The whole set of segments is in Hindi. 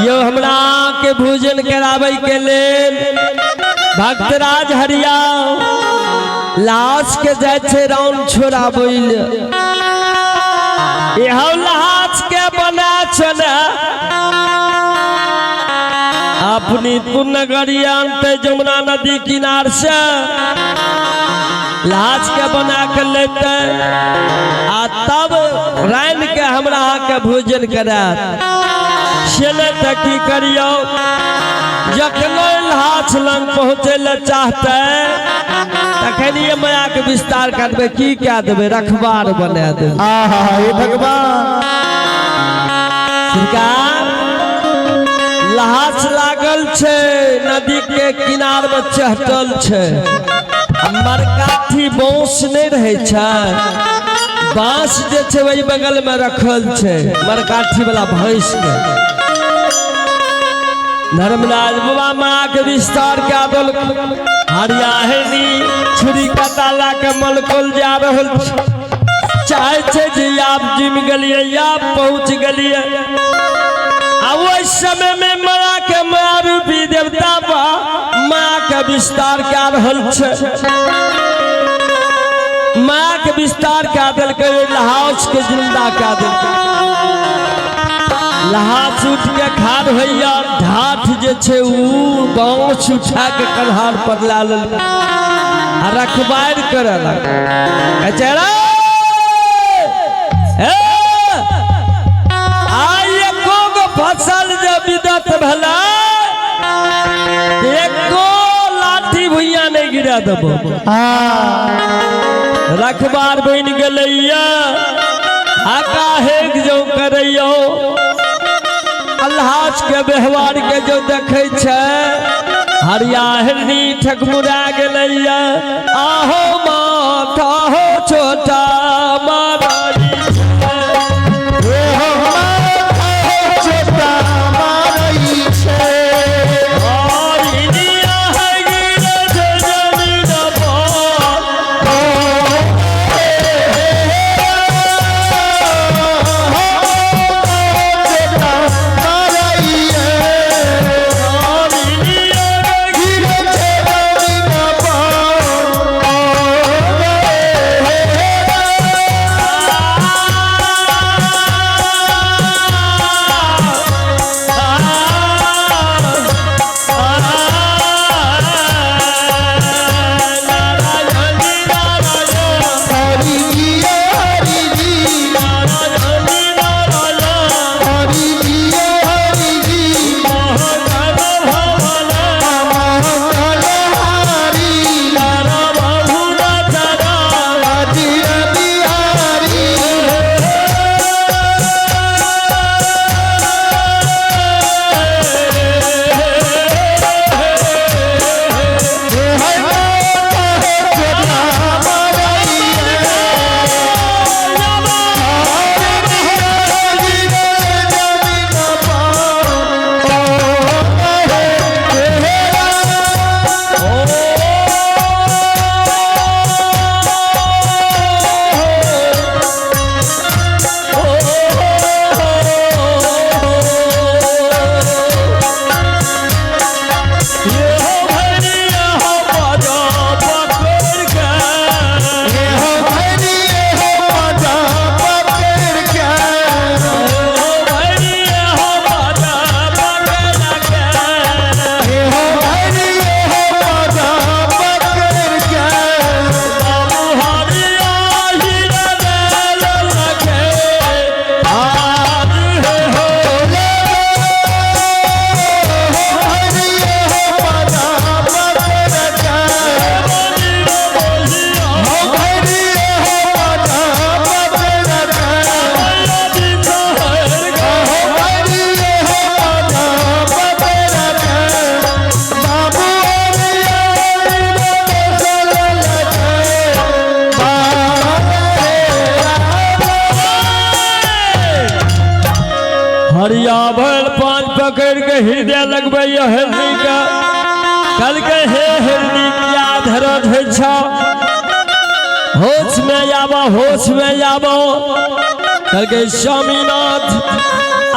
यो हमरा के भोजन करावे के लेल भक्तराज हरिया लाश के जाय छे राउन छोड़ाबैल यहो लाश के बना छने अपनी पुण्यगढ़िया अंते जमुना नदी किनार से लाश के बना के लेते आ तब रान के हमरा के भोजन करात चले त की करियो जखन लाश लंग पहुँचे ले चाहते तखनिए माया के विस्तार करबे की क्या देबे रखवार बना दे हे भगवान सरकार लाश लागल छे नदी के किनार में चहटल छे मरकाठी बांस नहीं रहे छे बांस जे छे वही बगल में रखल छे मरकाठी वाला भैंस के धर्मराज बाबा माँ के विस्तार के आदल हरिया हेनी छुरी का ताला के मलकोल जा रहल चाहे छे जे आप जिम गलिए या पहुंच गलिए आ वो समय में माँ के माँ रूपी देवता बा माँ के विस्तार के रहल छे माँ के विस्तार के आदल के लहास के जिंदा के आदल लहास उठ के खाड़ भैया ढाठ जे छे ऊ बांस उठा के कन्हार पर ला लेल आ रखबार करे लग कचरा आई एको गो फसल जे विदत भला एको लाठी भुइया नहीं गिरा देबो रखबार बन गेलैया आ काहे जो करैयो अल्लाह के व्यवहार के जो देखे छे हरिया हरनी ठकमुरा गेलैया आहो माता हो छोटा मारारी हरिया भल पांच पकड़ के हृदय लगबे हिरनी का कल के हे हिरनी क्या धरत है छा होश में आबो कल के स्वामीनाथ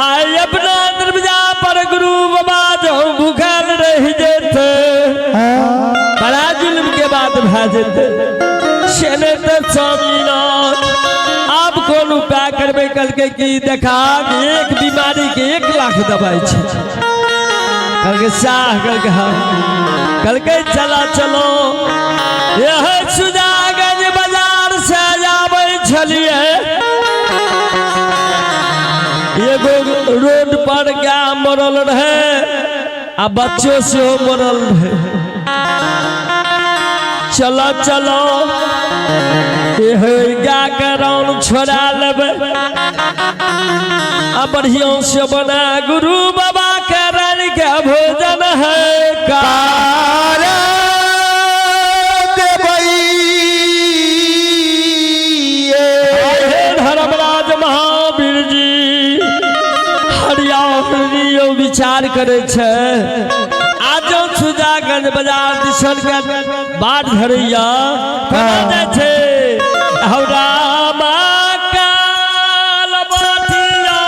आए अपना दरवाजा पर भए जेतै से नहि तऽ स्वामीनाथ आब कोन उपाय करबै कहलकै कि देखा एक बीमारी के 1 लाख दवाई छै कहलकै साह कहलकै हाँ कहलकै चला चलो यह सुजागंज बाजार से आबै छलिए एगो रोड पर गाय मरल रहे आ बच्चों से मरल रहे चलो चलो गाय के रौन छोड़ा लेबै आ बढ़िया से बना गुरु बाबा के रानी के भोजन है धर्मराज महावीर जी हरिया विचार करे छे आज सुजागंज बाजार दिसन के बाट धरैया कोना जाय छे रामा काल बाटिया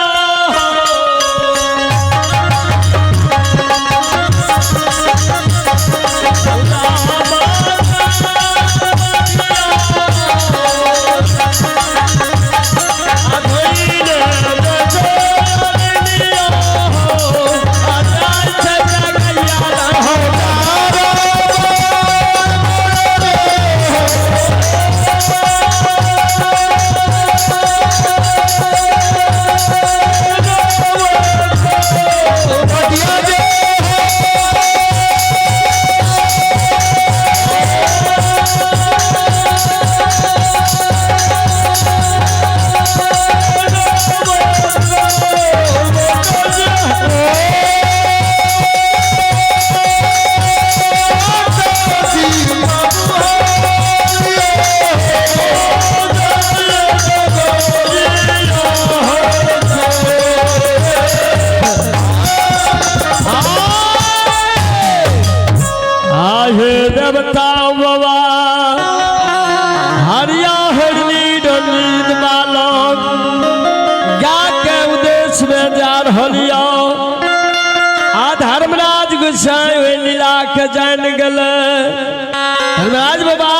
देवता बाबा हरिया हरनी रंगीन बालक गा के उद्देश्य में जा रहिया आ धर्मराज गोसाई ओहि लीला के जान गेल धर्मराज बाबा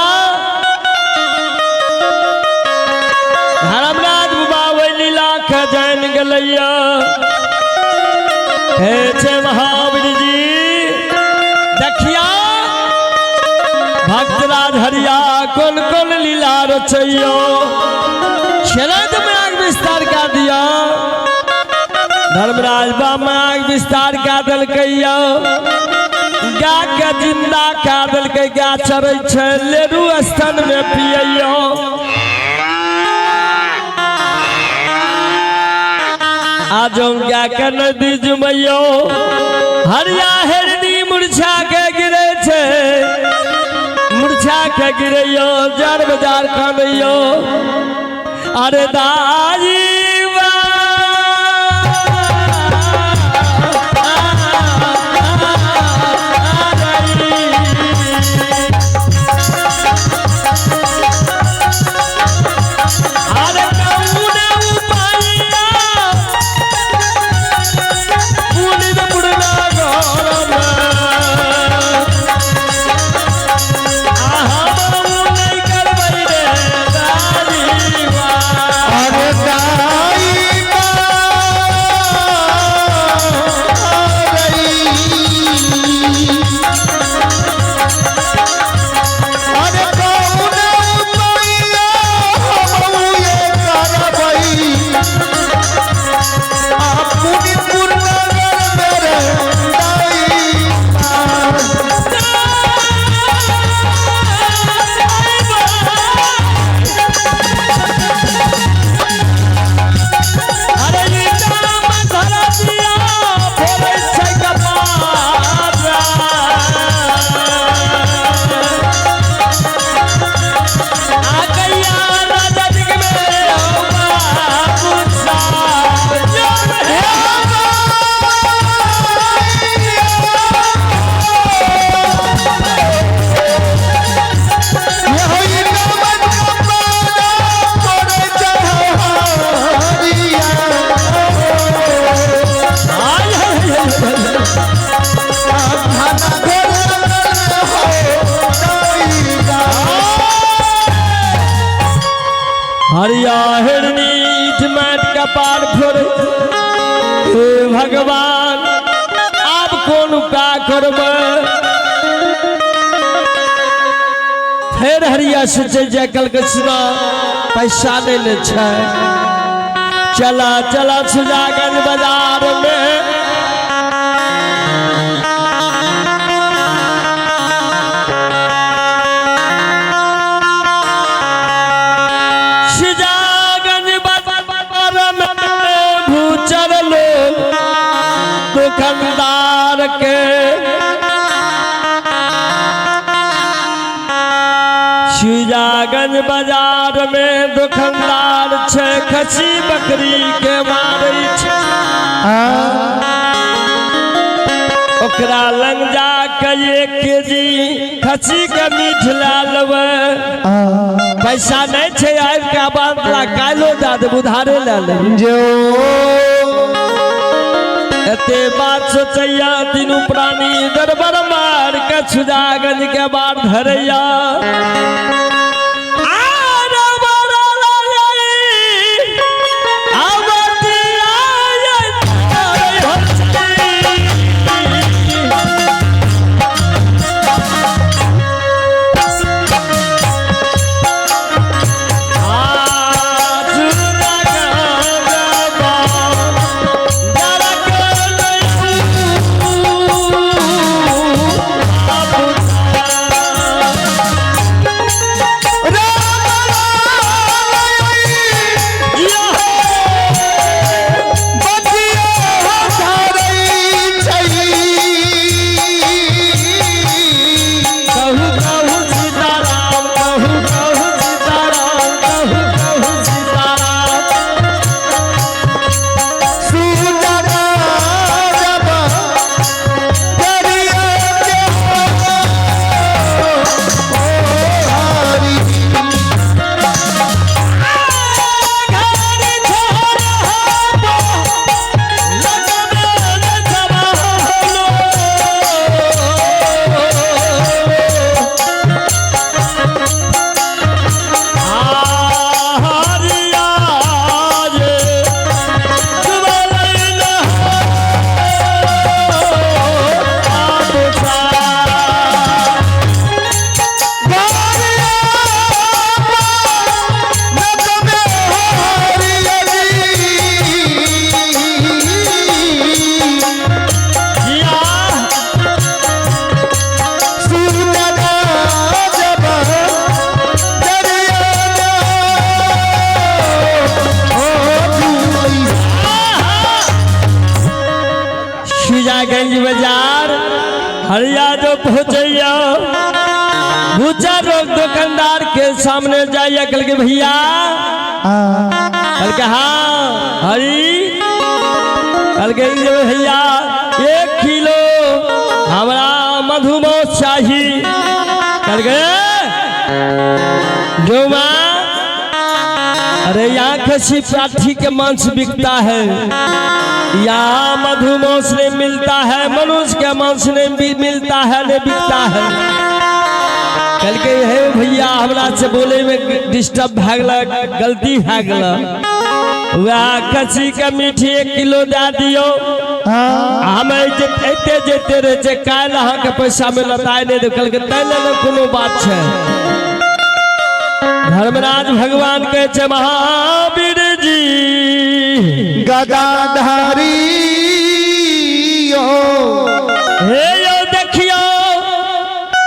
ओहि लीला के जान गेलैया हे छे महावीर जी देखिया भक्तराज हरिया कौन कौन लीला रचैयो शरद में आग विस्तार कर दिया धर्मराज बाबा आग विस्तार कर दिलकैया गा के जिंदा कर दिलकै गा चरै छै लेरू स्थान में पियैयो आज गा के नदी जुमैयो हरिया हेरनी मूर्छा के गिरे छै मूर्छा के गिरैयो जार बाजार कानैयो अरे दाई अरे कपार फोड़े हे भगवान आप कौन का करबे फिर हरिया से चल जाए कल के सुना पैसा नहीं ले छै चला चला सुजागन बाजार में दुकानदार के शुजागंज बाजार में दुकानदार छे खसी बकरी के मारै छे ओकरा लंग जा के 1 केजी खसी के मीठ ला लेबै पैसा नहीं छे आबि के बांधला कालो दे दे उधारे ले ले जो एते बात सोचैया तीनू प्राणी दरबार मार के सुजागंज के बार धरैया शुजागंज बाजार हरिया जो पहुँचैया भूचा रोग दुकानदार के सामने जाइए कल के भैया कल के हाँ हरी कल के भैया 1 किलो हमारा मधुमौस चाहिए कल के जो माँ अरे यहाँ खसी प्रार्थी के मांस बिकता है यहाँ मधुमौस नहीं मिलता है मनुष्य के मांस नहीं मिलता है नहीं बिकता है कल के हे भैया हमरा से बोले में डिस्टर्ब भए गला गलती भए गला वह खसी के मीठी 1 किलो दे दियो हम एते जेते रहे छे काल अहाँ के पैसा में लताय नहीं कल के तैले न कोनो बात छे धर्मराज भगवान कहे छे महावीर जी गदाधारी हे यो देखियो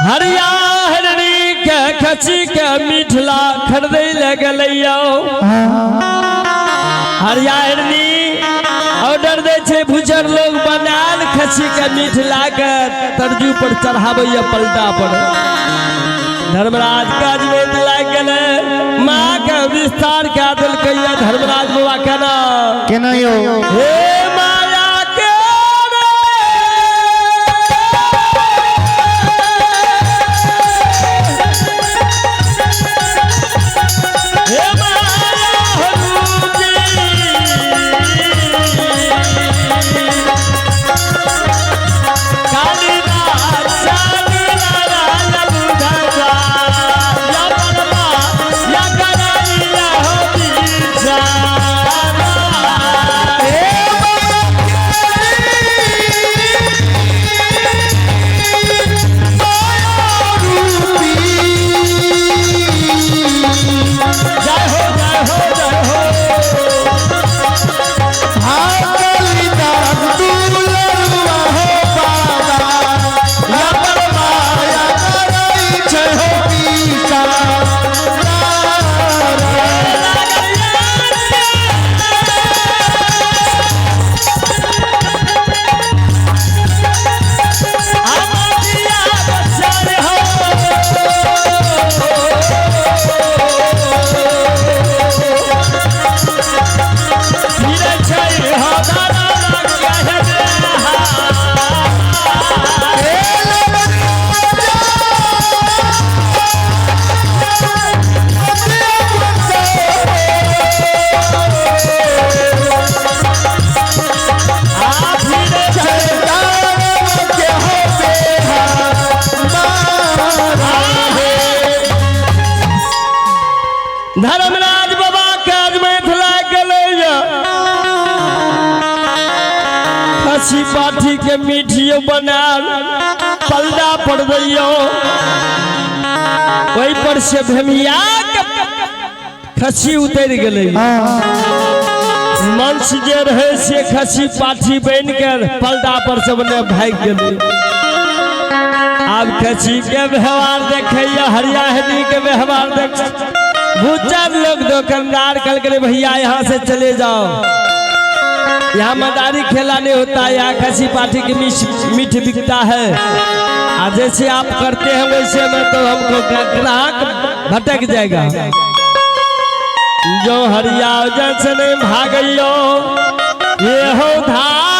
हरिया हरनी के खची के मिठला खरीदे ले गलैयो हरिया हरनी ऑर्डर दे छे भुजर लोग बनाल खची के मिठला के तरजू पर चढ़ाबैया पलटा पर धर्मराज काज में लाग गेले माँ के विस्तार के दिल कहिया धर्मराज बाबा केना यो हे माया के हे माया खसी पाठी के मीठियो बनाल पलड़ा पड़ दियो वही पर से भमिया के खसी उतर गए मंच जे रहे से खसी पाठी बन कर पलड़ा पर सब ने भाग गए। अब खसी के व्यवहार देखिए हरियाणवी के व्यवहार देख भूचार लोग दुकानदार कल करे भैया यहाँ से चले जाओ यहाँ मदारी खेला नहीं होता है यहाँ खसी पाठी की मीठ बिकता है और जैसे आप करते हैं वैसे में तो हमको ग्राहक भटक जाएगा। जो हरिया जैसे भागियो ये हो धार